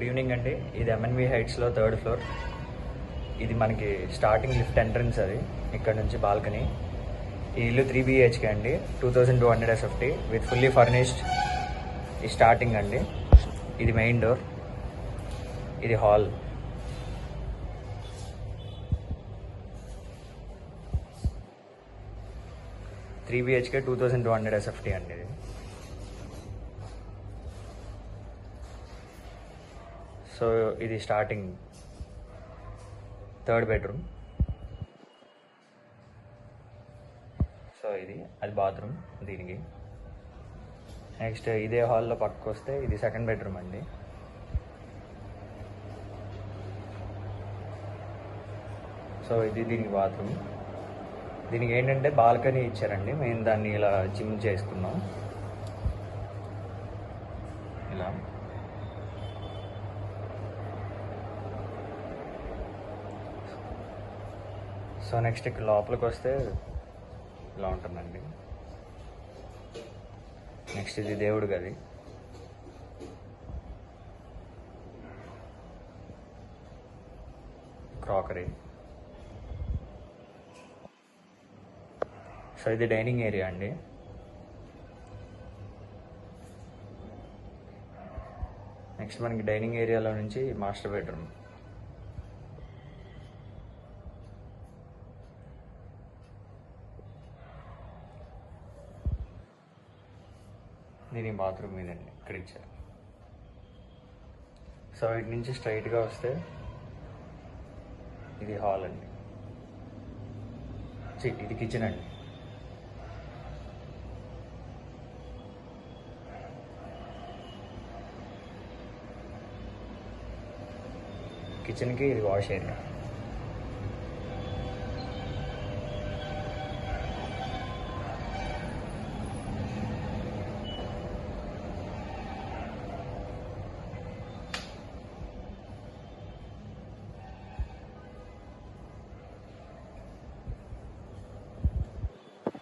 Good evening అండి. ఇది MNV హైట్స్లో 3rd floor. ఇది మనకి స్టార్టింగ్ లిఫ్ట్ ఎంట్రన్స్. అది ఇక్కడ నుంచి బాల్కనీ. ఈ ఇల్లు 3 BHK అండి, 2200 SFT విత్ ఫుల్లీ ఫర్నిష్డ్. ఈ స్టార్టింగ్ అండి. ఇది మెయిన్ డోర్, ఇది హాల్. త్రీ BHK 2200 SFT అండి. ఇది సో ఇది స్టార్టింగ్ 3rd బెడ్రూమ్. సో అది బాత్రూమ్ దీనికి. నెక్స్ట్ ఇదే హాల్లో పక్కకు వస్తే ఇది 2nd బెడ్రూమ్ అండి. సో ఇది దీనికి బాత్రూమ్. దీనికి ఏంటంటే బాల్కనీ ఇచ్చారండి. మేము దాన్ని ఇలా జిమ్ చేసుకున్నాం ఇలా. సో నెక్స్ట్ ఇక్కడ లోపలికి వస్తే ఇలా ఉంటుందండి. నెక్స్ట్ ఇది దేవుడి గది. క్రాకరీ. సో ఇది డైనింగ్ ఏరియా అండి. నెక్స్ట్ మనకి డైనింగ్ ఏరియాలో నుంచి మాస్టర్ బెడ్రూమ్. దీని బాత్రూమ్ ఇదండి, ఇక్కడ ఇచ్చారు. సో ఇటు నుంచి స్ట్రైట్గా వస్తే ఇది హాల్ అండి. ఇది కిచెన్ అండి. కిచెన్కి ఇది వాష్ ఏరియా.